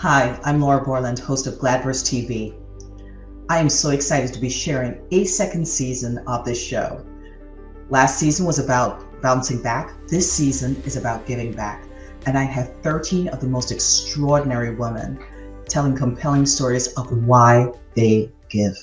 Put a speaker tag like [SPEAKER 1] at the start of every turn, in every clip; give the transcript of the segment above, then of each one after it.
[SPEAKER 1] Hi, I'm Laura Borland, host of Gladverse TV. I am so excited to be sharing a second season of this show. Last season was about bouncing back. This season is about giving back. And I have 13 of the most extraordinary women telling compelling stories of why they give.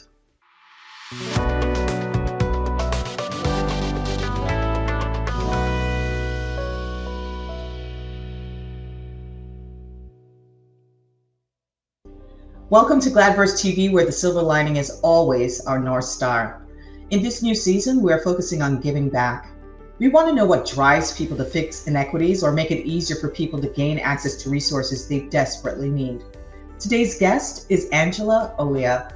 [SPEAKER 1] Welcome to Gladverse TV, where the silver lining is always our North Star. In this new season, we are focusing on giving back. We want to know what drives people to fix inequities or make it easier for people to gain access to resources they desperately need. Today's guest is Angela Olea,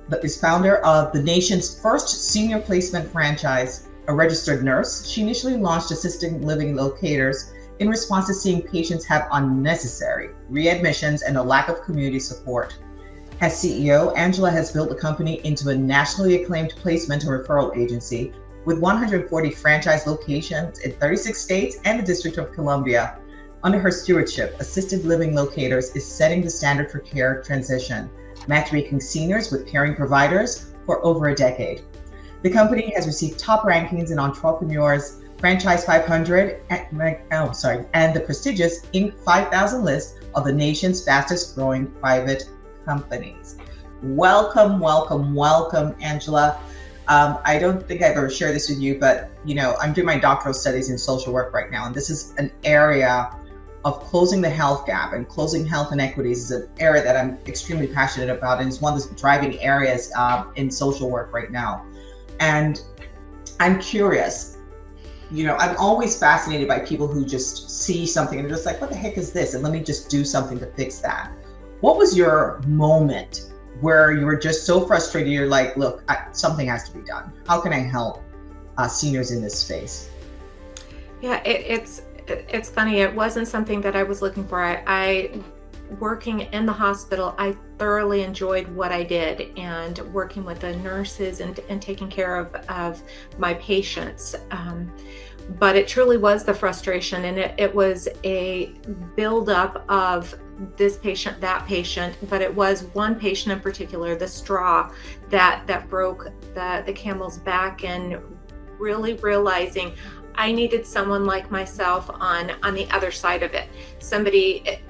[SPEAKER 1] the founder of the nation's first senior placement franchise. A registered nurse, she initially launched assisted living locators in response to seeing patients have unnecessary readmissions and a lack of community support. As CEO, Angela has built the company into a nationally acclaimed placement and referral agency with 140 franchise locations in 36 states and the District of Columbia. Under her stewardship, Assisted Living Locators is setting the standard for care transition, matchmaking seniors with caring providers for over a decade. The company has received top rankings in Entrepreneur's Franchise 500 and the prestigious Inc. 5000 list of the nation's fastest growing private companies. Welcome, Angela. I don't think I've ever shared this with you, but I'm doing my doctoral studies in social work right now, and this is an area of closing the health gap, and closing health inequities is an area that I'm extremely passionate about, and it's one of the driving areas in social work right now. And I'm curious, I'm always fascinated by people who just see something and they're just like, what the heck is this? And let me just do something to fix that. What was your moment where you were just so frustrated, you're like, look, something has to be done. How can I help seniors in this space?
[SPEAKER 2] Yeah, it's funny. It wasn't something that I was looking for. I working in the hospital, I thoroughly enjoyed what I did, and working with the nurses and taking care of my patients. But it truly was the frustration, and it was a buildup of this patient, that patient, but it was one patient in particular, the straw that broke the camel's back, and really realizing I needed someone like myself on the other side of it. Somebody,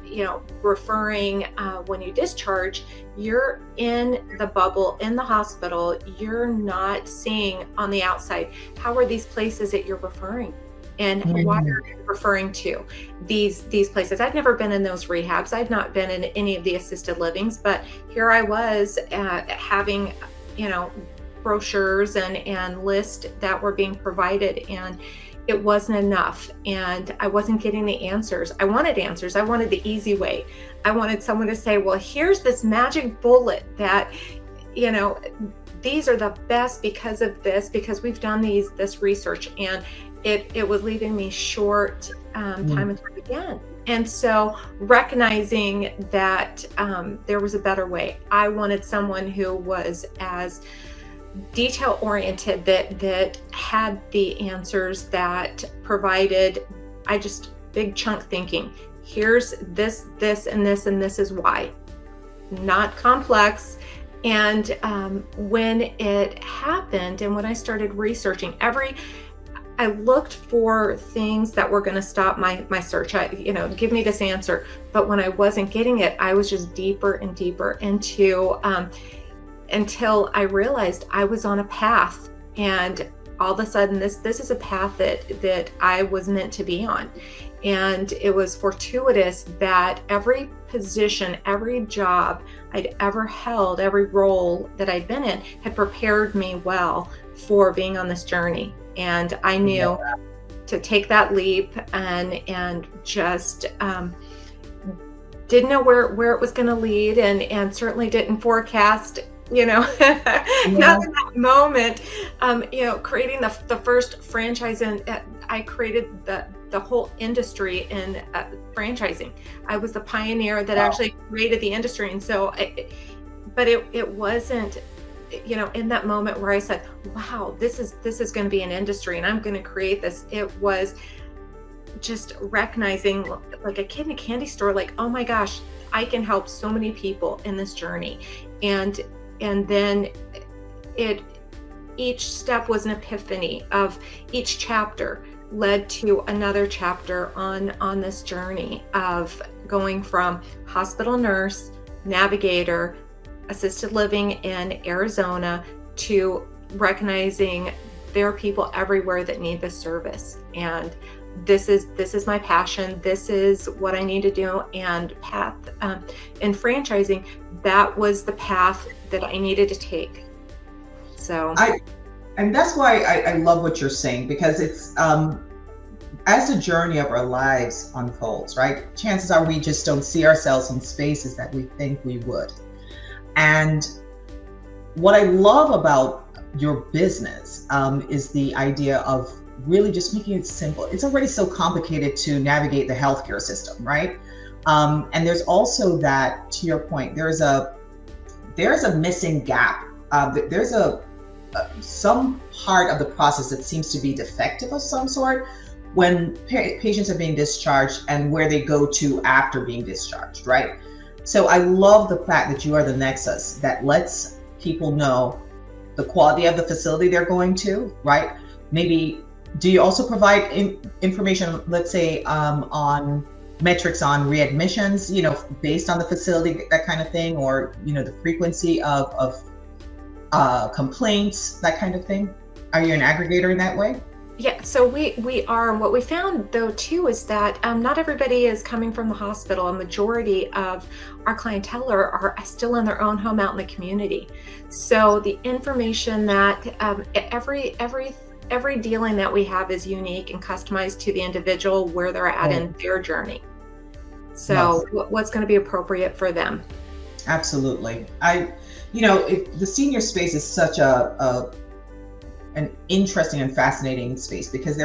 [SPEAKER 2] referring, when you discharge, you're in the bubble in the hospital, you're not seeing on the outside. How are these places that you're referring? And why are you referring to these places? I'd never been in those rehabs. I'd not been in any of the assisted livings, but here I was having, brochures and lists that were being provided, and it wasn't enough, and I wasn't getting the answers. I wanted answers. I wanted the easy way. I wanted someone to say, well, here's this magic bullet that, these are the best because of this, because we've done this research, and it was leaving me short time and time again. And so recognizing that there was a better way, I wanted someone who was as detail oriented, that had the answers, that provided, big chunk thinking. Here's this, and this, and this is why. Not complex. And when it happened, and when I started researching, I looked for things that were going to stop my search. Give me this answer. But when I wasn't getting it, I was just deeper and deeper into until I realized I was on a path, and all of a sudden this is a path that I was meant to be on. And it was fortuitous that every position, every job I'd ever held, every role that I'd been in had prepared me well for being on this journey. And I knew to take that leap, and just didn't know where it was going to lead, and certainly didn't forecast, not in that moment, creating the first franchise, and I created the whole industry in franchising. I was the pioneer that actually created the industry. And so, but it wasn't, in that moment where I said, wow, this is going to be an industry and I'm going to create this. It was just recognizing, like a kid in a candy store, like, oh my gosh, I can help so many people in this journey. And then each step was an epiphany of each chapter led to another chapter on this journey of going from hospital nurse, navigator, assisted living in Arizona, to recognizing there are people everywhere that need this service. And this is my passion. This is what I need to do. And path in franchising, that was the path that I needed to take. So
[SPEAKER 1] and that's why I love what you're saying, because it's as the journey of our lives unfolds, right? Chances are we just don't see ourselves in spaces that we think we would. And what I love about your business is the idea of really just making it simple. It's already so complicated to navigate the healthcare system, right? And there's also that, to your point, there's a missing gap. There's some part of the process that seems to be defective of some sort when patients are being discharged and where they go to after being discharged, right? So I love the fact that you are the nexus that lets people know the quality of the facility they're going to, right? Maybe, do you also provide information, let's say, on metrics on readmissions, based on the facility, that kind of thing, or, the frequency of complaints, that kind of thing? Are you an aggregator in that way?
[SPEAKER 2] Yeah, so we are. What we found, though, too, is that not everybody is coming from the hospital. A majority of our clientele are still in their own home out in the community. So the information that every dealing that we have is unique and customized to the individual, where they're at in their journey. So what's going to be appropriate for them?
[SPEAKER 1] Absolutely. The senior space is such an interesting and fascinating space, because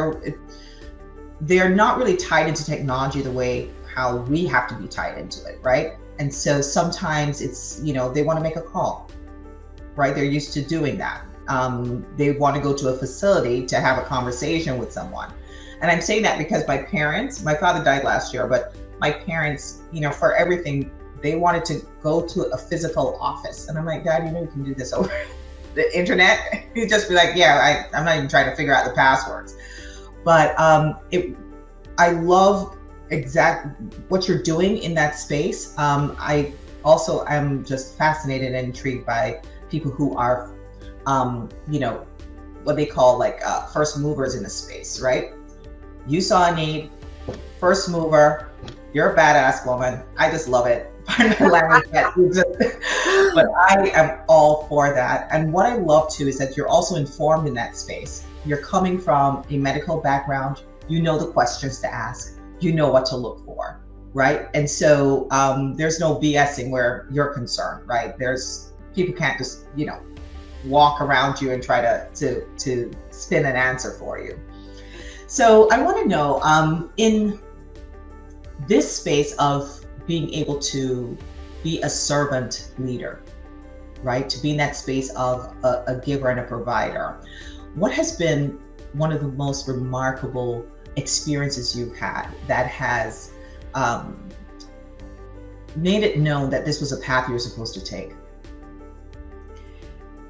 [SPEAKER 1] they're not really tied into technology the way how we have to be tied into it, right? And so sometimes it's, they want to make a call, right? They're used to doing that. They want to go to a facility to have a conversation with someone. And I'm saying that because my father died last year, but my parents, for everything, they wanted to go to a physical office. And I'm like, Dad, you can do this over the internet. He'd just be like, yeah, I'm not even trying to figure out the passwords. But I love exactly what you're doing in that space. I also am just fascinated and intrigued by people who are, what they call first movers in the space, right? You saw a need, first mover, you're a badass woman. I just love it. But I am all for that. And what I love too is that you're also informed in that space. You're coming from a medical background. You know the questions to ask. You know what to look for, right? And so there's no BSing where you're concerned, right? People can't just walk around you and try to spin an answer for you. So I want to know, in this space of being able to be a servant leader, right? To be in that space of a giver and a provider. What has been one of the most remarkable experiences you've had that has made it known that this was a path you were supposed to take?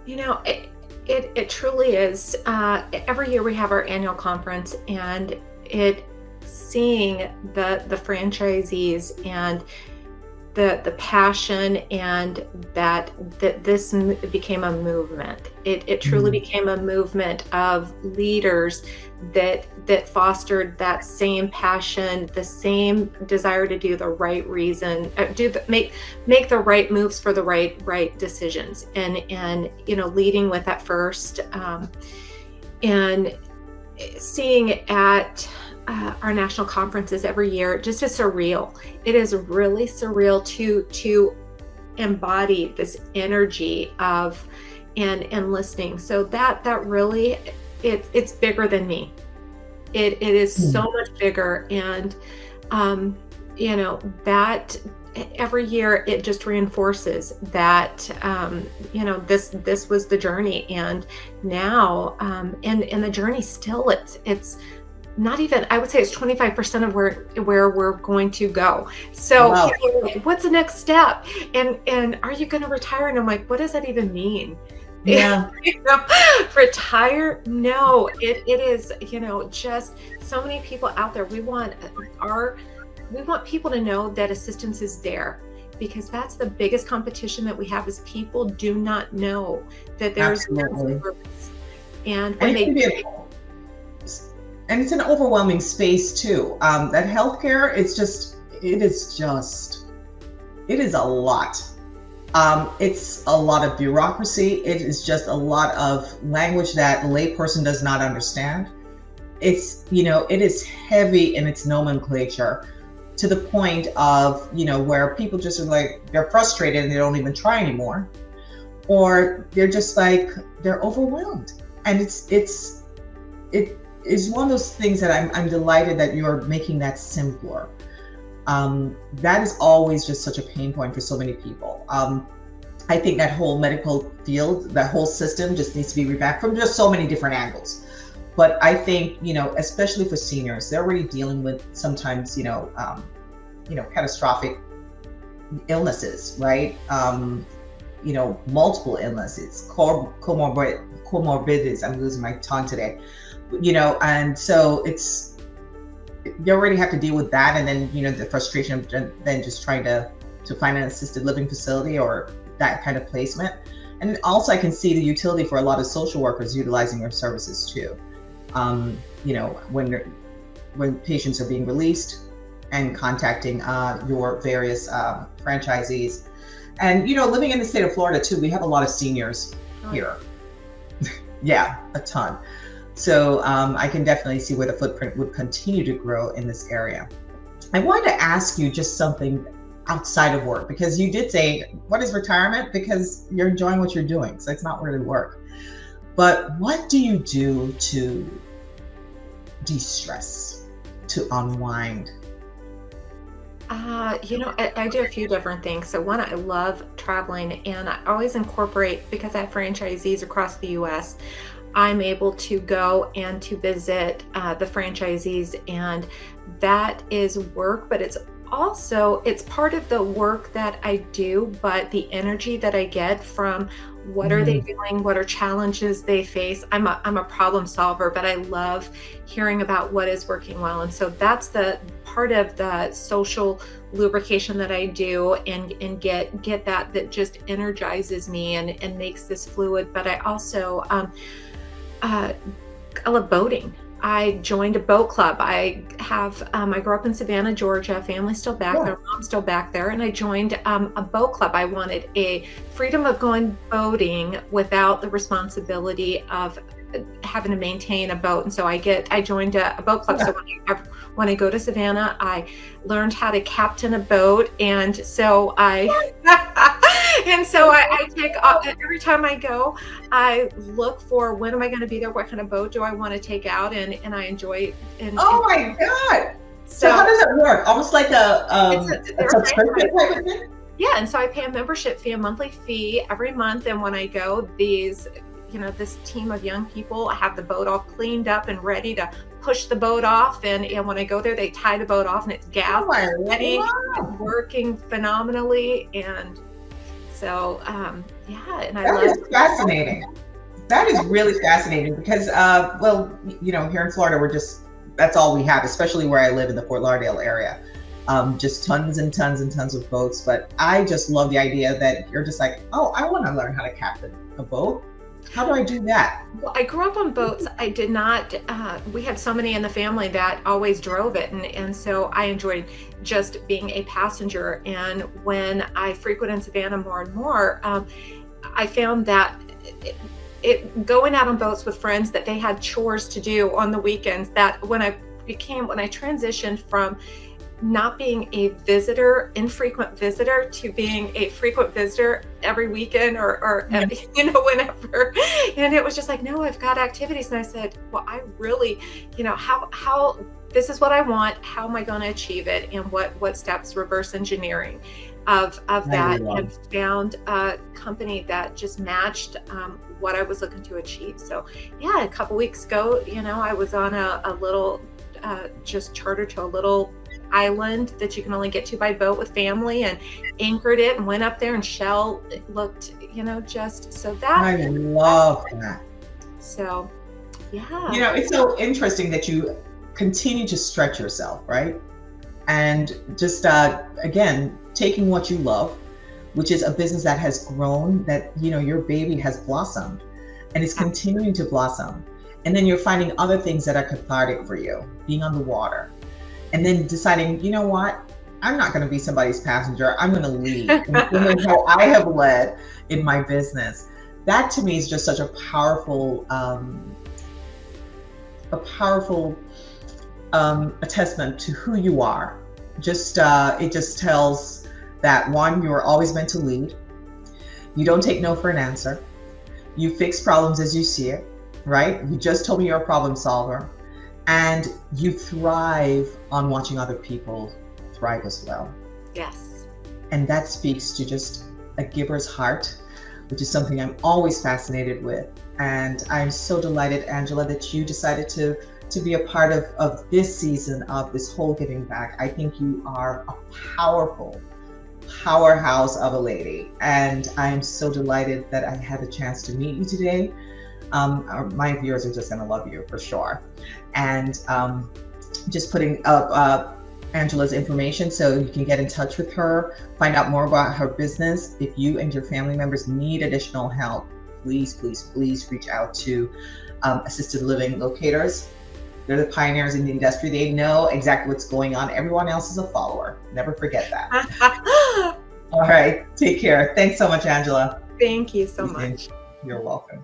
[SPEAKER 2] It truly is. Every year we have our annual conference, and seeing the franchisees and the passion, and that this became a movement. It truly became a movement of leaders that fostered that same passion, the same desire to do the right reason, make the right moves for the right decisions, and leading with that first, and seeing at our national conferences every year just is surreal. It is really surreal to embody this energy of and listening. So that really it's bigger than me. It is so much bigger, and that every year it just reinforces that this was the journey, and now and the journey still it's not even, I would say it's 25% of where we're going to go. So
[SPEAKER 1] Wow.
[SPEAKER 2] people are like, what's the next step? And are you going to retire? And I'm like, what does that even mean?
[SPEAKER 1] Yeah.
[SPEAKER 2] You know, retire? No, it is, just so many people out there. We want people to know that assistance is there, because that's the biggest competition that we have, is people do not know that there's
[SPEAKER 1] Absolutely.
[SPEAKER 2] service. And
[SPEAKER 1] And
[SPEAKER 2] when
[SPEAKER 1] it can be
[SPEAKER 2] they
[SPEAKER 1] and it's an overwhelming space too. That healthcare, it is a lot. It's a lot of bureaucracy. It is just a lot of language that a layperson does not understand. It is heavy in its nomenclature, to the point of, where people just are like, they're frustrated and they don't even try anymore. Or they're just like, they're overwhelmed. And it is one of those things that I'm delighted that you're making that simpler. That is always just such a pain point for so many people. I think that whole medical field, that whole system just needs to be revamped from just so many different angles. But I think, especially for seniors, they're already dealing with sometimes, catastrophic illnesses, right? Multiple illnesses, comorbidities. I'm losing my tongue today. And so you already have to deal with that, and then the frustration of then just trying to find an assisted living facility or that kind of placement. And also I can see the utility for a lot of social workers utilizing your services too. When patients are being released and contacting your various franchisees. And living in the state of Florida too, we have a lot of seniors here. Yeah, a ton. So I can definitely see where the footprint would continue to grow in this area. I wanted to ask you just something outside of work, because you did say, what is retirement? Because you're enjoying what you're doing, so it's not really work. But what do you do to de-stress, to unwind?
[SPEAKER 2] I do a few different things. So one, I love traveling, and I always incorporate, because I have franchisees across the US, I'm able to go and to visit the franchisees, and that is work, but it's part of the work that I do, but the energy that I get from what are they doing, what are challenges they face. I'm a problem solver, but I love hearing about what is working well. And so that's the part of the social lubrication that I do, and get that just energizes me and makes this fluid. But I also I love boating. I joined a boat club. I grew up in Savannah, Georgia. Family's still back there. Mom's still back there. And I joined a boat club. I wanted a freedom of going boating without the responsibility of having to maintain a boat. And so I joined a boat club. So when I go to Savannah, I learned how to captain a boat. And so I take every time I go, I look for, when am I going to be there? What kind of boat do I want to take out? And I enjoy it.
[SPEAKER 1] Oh my God. So how does it work? Almost like a subscription type of thing?
[SPEAKER 2] Yeah. And so I pay a membership fee, a monthly fee every month. And when I go, this team of young people, I have the boat all cleaned up and ready to push the boat off. And when I go there, they tie the boat off, and it's gas ready, working phenomenally. And so, and I love it.
[SPEAKER 1] That is fascinating. That is really fascinating, because, here in Florida, that's all we have, especially where I live in the Fort Lauderdale area. Just tons and tons and tons of boats. But I just love the idea that you're just like, oh, I want to learn how to captain a boat. How do I do that?
[SPEAKER 2] Well, I grew up on boats. I did not, we had so many in the family that always drove it. And so I enjoyed just being a passenger. And when I frequent in Savannah more and more, I found that going out on boats with friends, that they had chores to do on the weekends, that when I transitioned from not being a infrequent visitor, to being a frequent visitor every weekend or whenever. And it was just like, no, I've got activities. And I said, well, I really, how this is what I want. How am I going to achieve it? And what steps, reverse engineering of that, and found a company that just matched what I was looking to achieve. So yeah, a couple weeks ago, I was on a little just chartered to a little island that you can only get to by boat with family, and anchored it and went up there, and Shell looked, just so that.
[SPEAKER 1] I love that.
[SPEAKER 2] So, yeah.
[SPEAKER 1] It's so interesting that you continue to stretch yourself, right? And just, again, taking what you love, which is a business that has grown, that, your baby has blossomed and is continuing to blossom. And then you're finding other things that are cathartic for you, being on the water. And then deciding, you know what? I'm not going to be somebody's passenger. I'm going to lead. And how I have led in my business. That to me is just such a powerful attestment to who you are. Just it just tells that, one, you are always meant to lead. You don't take no for an answer. You fix problems as you see it, right? You just told me you're a problem solver, and you thrive on watching other people thrive as well.
[SPEAKER 2] Yes.
[SPEAKER 1] And that speaks to just a giver's heart, which is something I'm always fascinated with. And I'm so delighted, Angela, that you decided to be a part of this season of this whole giving back. I think you are a powerful powerhouse of a lady, and I'm so delighted that I had the chance to meet you today. My viewers are just going to love you for sure. And just putting up Angela's information so you can get in touch with her, find out more about her business. If you and your family members need additional help, please reach out to assisted living locators. They're the pioneers in the industry. They know exactly what's going on. Everyone else is a follower. Never forget that. All right. Take care. Thanks so much, Angela.
[SPEAKER 2] Thank you so much.
[SPEAKER 1] You're welcome.